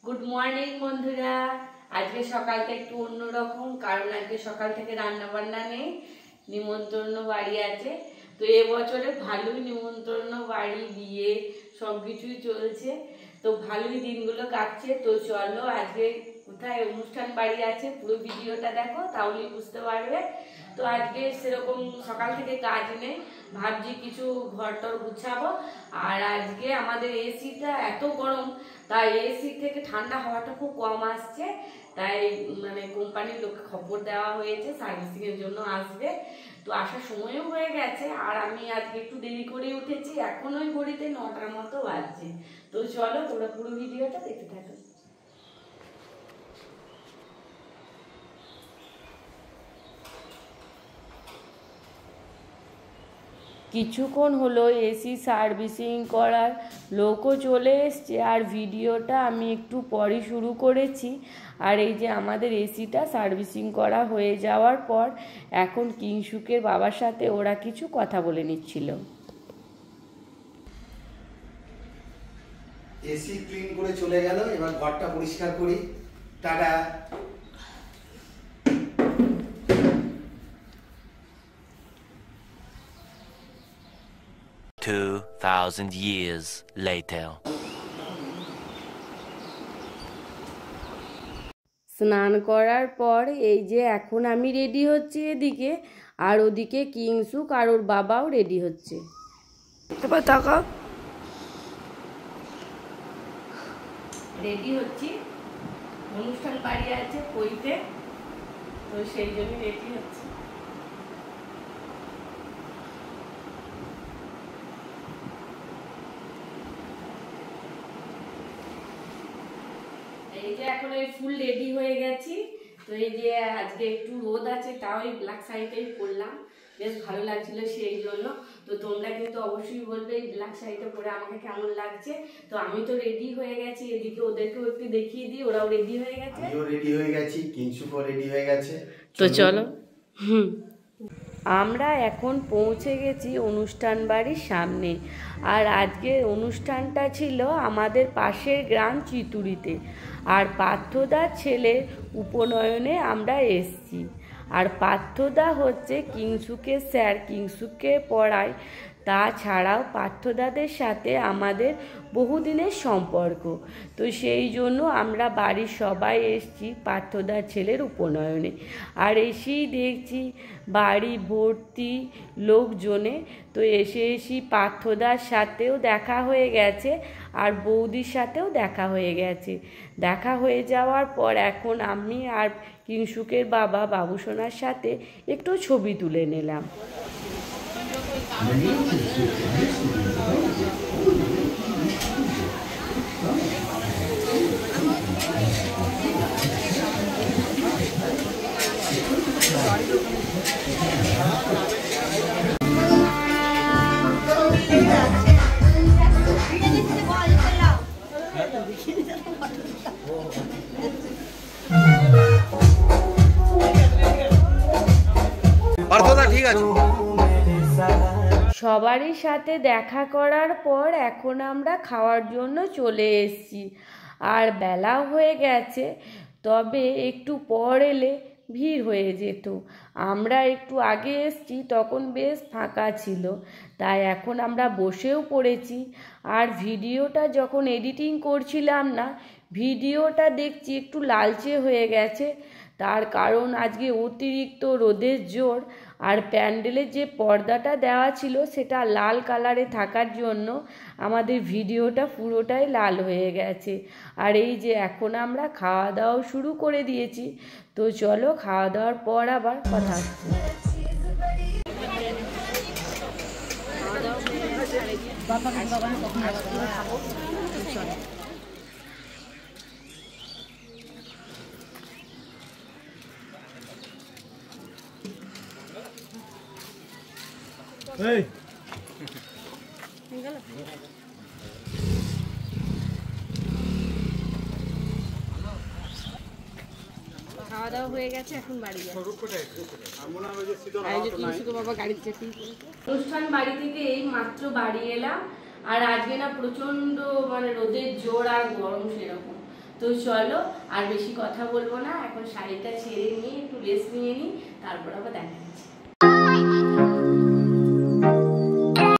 Good morning বন্ধুরা। আজকে সকালটা একটু অন্যরকম, কারণ আজকে সকাল থেকে রান্না বান্না নেই, নিমন্ত্রণ বাড়ি আছে। তো এবছরে ভালোই নিমন্ত্রণ বাড়ি বিয়ে সব কিছুই চলছে, তো ভালোই দিনগুলো কাটছে। তো চলো আজকে কোথায় অনুষ্ঠান বাড়ি আছে পুরো ভিডিওটা দেখো, তাহলেই বুঝতে পারবে। তো আজকে সেরকম সকাল থেকে কাজ নেই, ভাবছি কিছু ঘর টর গুছাবো। আর আজকে আমাদের এসিটা এত গরম, তাই এসি থেকে ঠান্ডা হাওয়াটা খুব কম আসছে, তাই মানে কোম্পানির লোককে খবর দেওয়া হয়েছে সার্ভিসিং এর জন্য আসবে। তো আসার সময়ও হয়ে গেছে, আর আমি আজকে একটু দেরি করে উঠেছি, এখন ওই ঘড়িতে 9টার মতো বাজছে। তো চলো তোমরা পুরো ভিডিওটা দেখতে থাকো। কিছুক্ষণ হলো এসি সার্ভিসিং করার লোকও চলে এসছে, আর ভিডিওটা আমি একটু পরই শুরু করেছি। আর এই যে আমাদের এসিটা সার্ভিসিং করা হয়ে যাওয়ার পর এখন কিংসুকের বাবার সাথে ওরা কিছু কথা বলে নিচ্ছিল। এসি ক্লিন করে চলে গেল, এবার ঘরটা পরিষ্কার করি। টাটা। 2000 years later. স্নান করার পর এই যে এখন আমি রেডি হচ্ছি এদিকে, আর ওদিকে কিংসুক আর ওর বাবাও রেডি হচ্ছে। এবার তাকাও, রেডি হচ্ছি, অনুষ্ঠান বাড়ি আছে কইতে, তো সেই জন্য রেডি হচ্ছে। এই যে এখন এই ফুল রেডি হয়ে গেছি। তো এই যে আজকে একটু রোদ আছে, তাও এই ব্ল্যাক শাড়িটাই পরলাম, বেশ ভালো লাগছিল সেই জন্য। তো তোমরা কিন্তু অবশ্যই বলবে এই ব্ল্যাক শাড়িটা পরে আমাকে কেমন লাগছে। তো আমি তো রেডি হয়ে গেছি, এদিকে ওদেরকেও একটু দেখিয়ে দিই, ওরাও রেডি হয়ে গেছে। আমিও রেডি হয়ে গেছি, কিংসুকও রেডি হয়ে গেছে। তো চলো। আমরা এখন পৌঁছে গেছি অনুষ্ঠান বাড়ির সামনে। আর আজকে অনুষ্ঠানটা ছিল আমাদের পাশের গ্রাম চিতুরিতে, আর পার্থদার ছেলের উপনয়নে আমরা এসছি। আর পার্থদা হচ্ছে কিংসুকের স্যার, কিংসুকে পড়ায়। তাছাড়াও পার্থদাদের সাথে আমাদের বহুদিনের সম্পর্ক, তো সেই জন্য আমরা বাড়ির সবাই এসছি পার্থদার ছেলের উপনয়নে। আর এসেই দেখছি বাড়ি ভর্তি লোকজনে। তো এসে পার্থদার সাথেও দেখা হয়ে গেছে, আর বৌদির সাথেও দেখা হয়ে গেছে। দেখা হয়ে যাওয়ার পর এখন আমি আর কিংসুকের বাবা বাবুসোনার সাথে একটু ছবি তুলে নিলাম। ঠিক আছে। সবারই সাথে দেখা করার পর এখন আমরা খাওয়ার জন্য চলে এসেছি। আর বেলাও হয়ে গেছে, তবে একটু পর এলে ভিড় হয়ে যেত। আমরা একটু আগে এসেছি, তখন বেশ ফাঁকা ছিল, তাই এখন আমরা বসেও পড়েছি। আর ভিডিওটা যখন এডিটিং করছিলাম না, ভিডিওটা দেখছি একটু লালচে হয়ে গেছে। তার কারণ আজকে অতিরিক্ত রোদের জোর, আর প্যান্ডেলের যে পর্দাটা দেওয়া ছিল সেটা লাল কালারে থাকার জন্য আমাদের ভিডিওটা পুরোটাই লাল হয়ে গেছে। আর এই যে এখন আমরা খাওয়া দাওয়া শুরু করে দিয়েছি। তো চলো খাওয়া দাওয়ার পর আবার কথা হচ্ছে। এই খাওয়া দাওয়া হয়ে গেছে, এখন বাড়ি যাই। অনুষ্ঠান বাড়ি থেকে এই মাত্র বাড়ি এলাম, আর আজকে না প্রচন্ড মানে রোদের জোর আর গরম সেরকম। তো চলো আর বেশি কথা বলবো না, এখন শাড়িটা ছেড়ে নিয়ে একটু রেস্ট নিয়ে নিই, তারপর আবার দেখা যাচ্ছে।